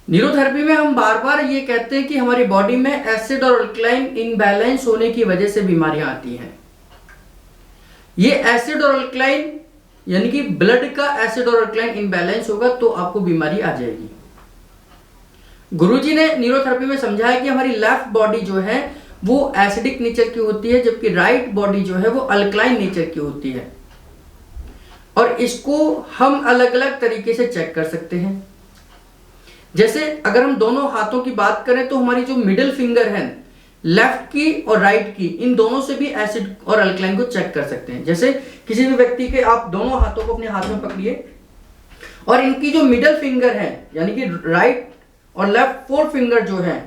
Neurotherapy में हम बार बार ये कहते हैं कि हमारी बॉडी में एसिड और अल्कलाइन इनबैलेंस होने की वजह से बीमारियां आती हैं। ये एसिड और अल्कलाइन यानी कि ब्लड का एसिड और अल्कलाइन इनबैलेंस होगा तो आपको बीमारी आ जाएगी। गुरुजी ने न्यूरोथेरेपी में समझाया कि हमारी लेफ्ट बॉडी जो है वो एसिडिक नेचर की होती है, जबकि राइट बॉडी जो है वो अल्कलाइन नेचर की होती है। और इसको हम अलग अलग तरीके से चेक कर सकते हैं। जैसे अगर हम दोनों हाथों की बात करें तो हमारी जो मिडिल फिंगर है, लेफ्ट की और राइट की, इन दोनों से भी एसिड और अल्कलाइन को चेक कर सकते हैं। जैसे किसी भी व्यक्ति के आप दोनों हाथों को अपने हाथ में पकड़िए और इनकी जो मिडिल फिंगर है यानी कि राइट और लेफ्ट फोर फिंगर जो है,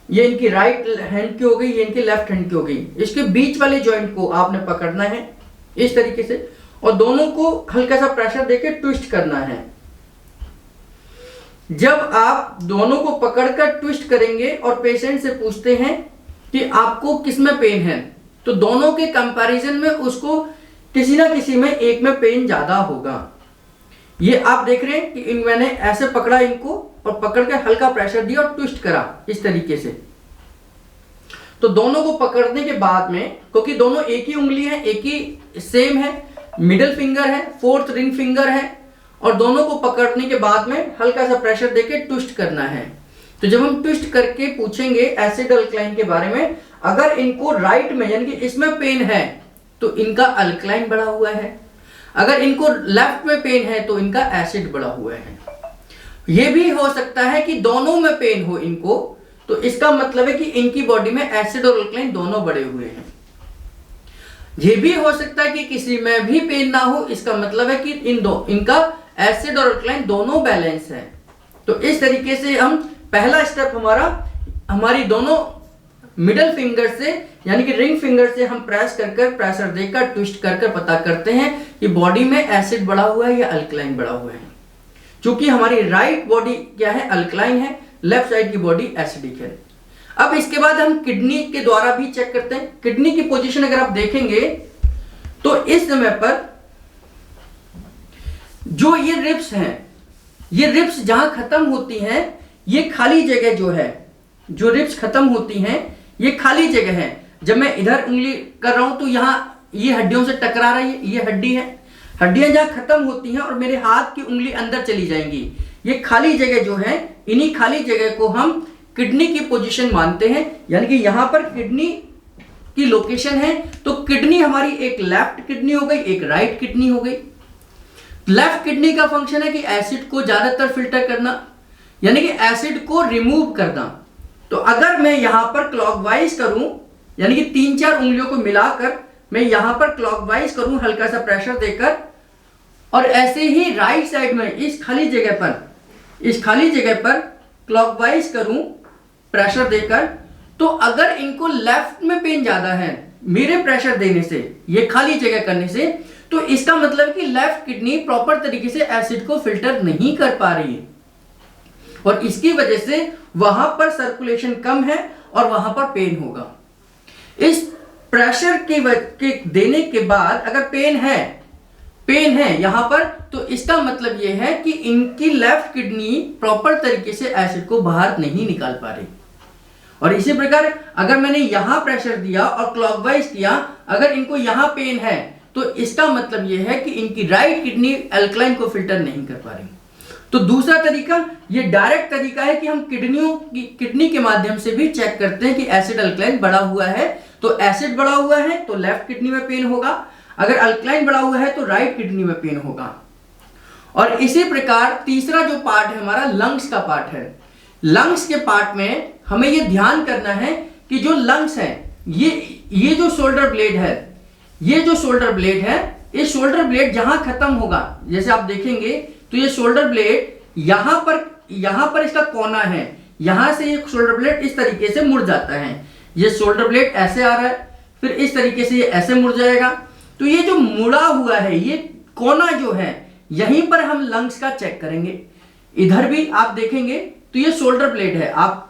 ये इनकी राइट हैंड की हो गई, ये इनकी लेफ्ट हैंड की हो गई। इसके बीच वाले जॉइंट को आपने पकड़ना है इस तरीके से और दोनों को हल्का सा प्रेशर देके ट्विस्ट करना है। जब आप दोनों को पकड़कर ट्विस्ट करेंगे और पेशेंट से पूछते हैं कि आपको किसमें पेन है, तो दोनों के कंपैरिजन में उसको किसी ना किसी में एक में पेन ज्यादा होगा। ये आप देख रहे हैं कि मैंने ऐसे पकड़ा इनको और पकड़ के हल्का प्रेशर दिया और ट्विस्ट करा इस तरीके से। तो दोनों को पकड़ने के बाद में, क्योंकि दोनों एक ही उंगली है, एक ही सेम है, मिडिल फिंगर है, फोर्थ रिंग फिंगर है, और दोनों को पकड़ने के बाद में हल्का सा प्रेशर देके ट्विस्ट करना है। तो जब हम ट्विस्ट करके पूछेंगे एसिड अल्कलाइन के बारे में, अगर इनको राइट में यानी कि इसमें पेन है तो इनका अल्कलाइन बढ़ा हुआ है, अगर इनको लेफ्ट में पेन है तो इनका एसिड बढ़ा हुआ है। यह भी हो सकता है कि दोनों में पेन हो इनको, तो इसका मतलब है कि इनकी बॉडी में एसिड और अल्कलाइन दोनों बढ़े हुए हैं। यह भी हो सकता है कि किसी में भी पेन ना हो, इसका मतलब है कि इनका एसिड और अल्कलाइन दोनों बैलेंस है। तो इस तरीके से हम पहला स्टेप हमारी दोनों मिडल फिंगर से यानी कि रिंग फिंगर से हम प्रेशर देकर ट्विस्ट कर पता करते हैं कि बॉडी में एसिड बढ़ा हुआ है या अल्कलाइन बढ़ा हुआ है। क्योंकि हमारी राइट बॉडी क्या है, अल्कलाइन है, लेफ्ट साइड की बॉडी एसिडिक है। अब इसके बाद हम किडनी के द्वारा भी चेक करते हैं। किडनी की पोजीशन अगर आप देखेंगे तो इस समय पर जो ये रिब्स हैं, ये रिब्स जहां खत्म होती हैं, ये खाली जगह जो है, जो रिब्स खत्म होती हैं ये खाली जगह है। जब मैं इधर उंगली कर रहा हूं तो यहां ये हड्डियों से टकरा रही है, ये हड्डी है, हड्डियां जहां खत्म होती हैं और मेरे हाथ की उंगली अंदर चली जाएंगी। ये खाली जगह जो है, इन्हीं खाली जगह को हम किडनी की पोजीशन मानते हैं। यानी कि यहां पर किडनी की लोकेशन है, तो किडनी हमारी एक लेफ्ट किडनी हो गई, एक राइट किडनी हो गई। लेफ्ट किडनी का फंक्शन है कि एसिड को ज्यादातर फिल्टर करना, यानी कि एसिड को रिमूव करना। तो अगर मैं यहां पर क्लॉकवाइज करूं, यानी कि 3-4 उंगलियों को मिलाकर मैं यहां पर क्लॉकवाइज करूं हल्का सा प्रेशर देकर, और ऐसे ही राइट साइड में इस खाली जगह पर क्लॉकवाइज करूं प्रेशर देकर, तो अगर इनको लेफ्ट में पेन ज्यादा है मेरे प्रेशर देने से, ये खाली जगह करने से, तो इसका मतलब है कि लेफ्ट किडनी प्रॉपर तरीके से एसिड को फिल्टर नहीं कर पा रही है और इसकी वजह से वहां पर सर्कुलेशन कम है और वहां पर पेन होगा। इस प्रेशर के देने के बाद अगर पेन है यहां पर, तो इसका मतलब यह है कि इनकी लेफ्ट किडनी प्रॉपर तरीके से एसिड को बाहर नहीं निकाल पा रही। और इसी प्रकार अगर मैंने यहां प्रेशर दिया और क्लॉकवाइज किया, अगर इनको यहां पेन है तो इसका मतलब यह है कि इनकी राइट किडनी अल्कलाइन को फिल्टर नहीं कर पा रही। तो दूसरा तरीका, ये डायरेक्ट तरीका है कि हम किडनी के माध्यम से भी चेक करते हैं कि एसिड अल्कलाइन बढ़ा हुआ है। तो एसिड बढ़ा हुआ है तो लेफ्ट किडनी में पेन होगा, अगर अल्कलाइन बढ़ा हुआ है तो राइट किडनी में पेन होगा। और इसी प्रकार तीसरा जो पार्ट है हमारा लंग्स का पार्ट है। लंग्स के पार्ट में हमें ये ध्यान करना है कि जो लंग्स है, ये जो शोल्डर ब्लेड है, इस शोल्डर ब्लेड जहां खत्म होगा, जैसे आप देखेंगे तो ये शोल्डर ब्लेड यहां पर इसका कोना है, यहां से ये शोल्डर ब्लेड इस तरीके से मुड़ जाता है। ये शोल्डर ब्लेड ऐसे आ रहा है, फिर इस तरीके से ये ऐसे मुड़ जाएगा। तो ये जो मुड़ा हुआ है, ये कोना जो है, यहीं पर हम लंग्स का चेक करेंगे। इधर भी आप देखेंगे तो ये शोल्डर ब्लेड है, आप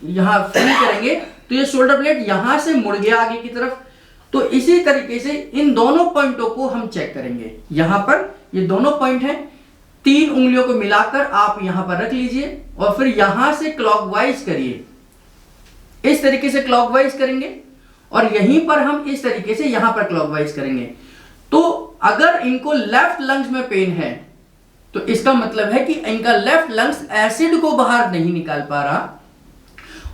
यहां फील करेंगे तो ये शोल्डर ब्लेड यहां से मुड़ गया आगे की तरफ। तो इसी तरीके से इन दोनों पॉइंटों को हम चेक करेंगे। यहां पर ये दोनों पॉइंट हैं, 3 उंगलियों को मिलाकर आप यहां पर रख लीजिए और फिर यहां से क्लॉकवाइज करिए, इस तरीके से क्लॉकवाइज करेंगे और यहीं पर हम इस तरीके से यहां पर क्लॉकवाइज करेंगे। तो अगर इनको लेफ्ट लंग्स में पेन है तो इसका मतलब है कि इनका लेफ्ट लंग्स एसिड को बाहर नहीं निकाल पा रहा,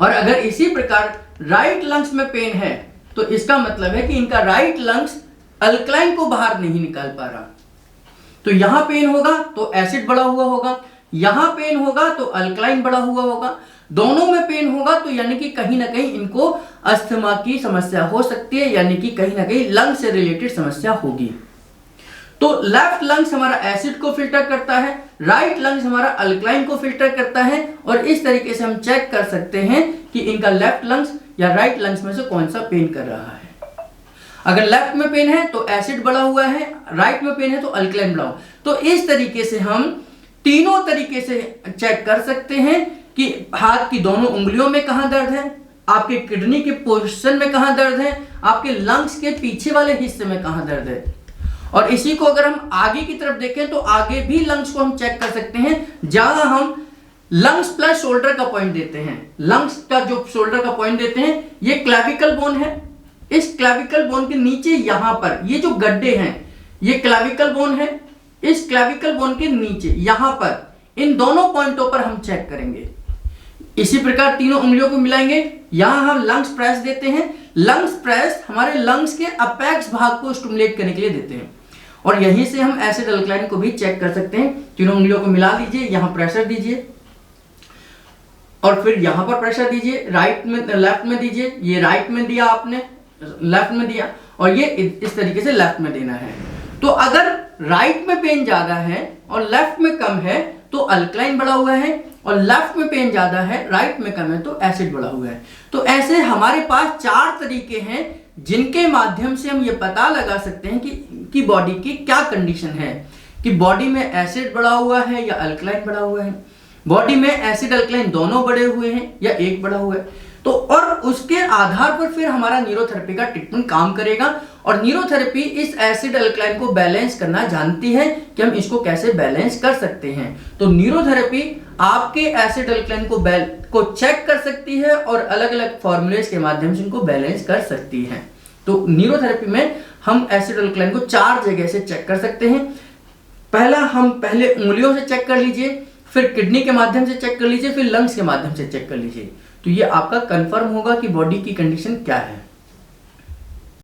और अगर इसी प्रकार राइट लंग्स में पेन है तो इसका मतलब है कि इनका राइट लंग्स अल्कलाइन को बाहर नहीं निकाल पा रहा। तो यहां पेन होगा तो एसिड बढ़ा हुआ होगा, यहां पेन होगा तो अल्कलाइन बढ़ा हुआ होगा, दोनों में पेन होगा तो यानी कि कहीं ना कहीं इनको अस्थमा की समस्या हो सकती है, यानी कि कहीं ना कहीं लंग से रिलेटेड समस्या होगी। तो लेफ्ट लंग्स हमारा एसिड को फिल्टर करता है, राइट लंग्स हमारा अल्कलाइन को फिल्टर करता है, और इस तरीके से हम चेक कर सकते हैं कि इनका लेफ्ट लंग्स या राइट लंग्स में से कौन सा पेन कर रहा है। अगर लेफ्ट में पेन है तो एसिड बढ़ा हुआ है, राइट में पेन है तो अल्कलाइन बढ़ा हुआ। तो इस तरीके से हम तीनों तरीके से चेक कर सकते हैं कि हाथ की दोनों उंगलियों में कहां दर्द है, आपके किडनी के पोजीशन में कहां दर्द है, आपके लंग्स के पीछे वाले हिस्से में कहां दर्द है। और इसी को अगर हम आगे की तरफ देखें तो आगे भी लंग्स को हम चेक कर सकते हैं, जहां हम लंग्स प्लस शोल्डर का पॉइंट देते हैं। लंग्स का जो शोल्डर का पॉइंट देते हैं ये क्लैविकल बोन है, इस क्लैविकल बोन के नीचे यहां पर ये जो गड्ढे हैं ये क्लैविकल बोन है, इस क्लैविकल बोन के नीचे यहां पर इन दोनों पॉइंटों पर हम चेक करेंगे। इसी प्रकार तीनों उंगलियों को मिलाएंगे, यहां हम लंग्स प्रेस देते हैं। लंग्स प्रेस हमारे लंग्स के अपेक्स भाग को स्टिमुलेट करने के लिए देते हैं, और यहीं से हम एसिड अल्कलाइन को भी चेक कर सकते हैं। तीनों उंगलियों को मिला लीजिए, यहां प्रेशर दीजिए और फिर यहां पर प्रेशर दीजिए, राइट में लेफ्ट में दीजिए, ये राइट में दिया आपने, लेफ्ट में दिया, और ये इस तरीके से लेफ्ट में देना है। तो अगर राइट में पेन ज्यादा है और लेफ्ट में कम है तो अल्कलाइन बढ़ा हुआ है, और लेफ्ट में पेन ज्यादा है राइट में कम है तो एसिड बढ़ा हुआ है। तो ऐसे हमारे पास 4 तरीके हैं जिनके माध्यम से हम ये पता लगा सकते हैं कि बॉडी की क्या कंडीशन है, कि बॉडी में एसिड बढ़ा हुआ है या अल्कलाइन बढ़ा हुआ है, बॉडी में एसिड अल्कलाइन दोनों बढ़े हुए हैं या एक बढ़ा हुआ है। तो और उसके आधार पर फिर हमारा न्यूरोथेरेपी का ट्रीटमेंट काम करेगा, और न्यूरोथेरेपी इस एसिड अल्कलाइन को बैलेंस करना जानती है कि हम इसको कैसे बैलेंस कर सकते हैं। तो न्यूरोथेरेपी आपके एसिड अल्कलाइन को चेक कर सकती है और अलग अलग फॉर्मूलेज के माध्यम से इनको बैलेंस कर सकती है। तो न्यूरोथेरेपी में हम एसिड अल्कलाइन को 4 जगह से चेक कर सकते हैं। पहले उंगलियों से चेक कर लीजिए, फिर किडनी के माध्यम से चेक कर लीजिए, फिर लंग्स के माध्यम से चेक कर लीजिए। तो ये आपका कंफर्म होगा कि बॉडी की कंडीशन क्या है।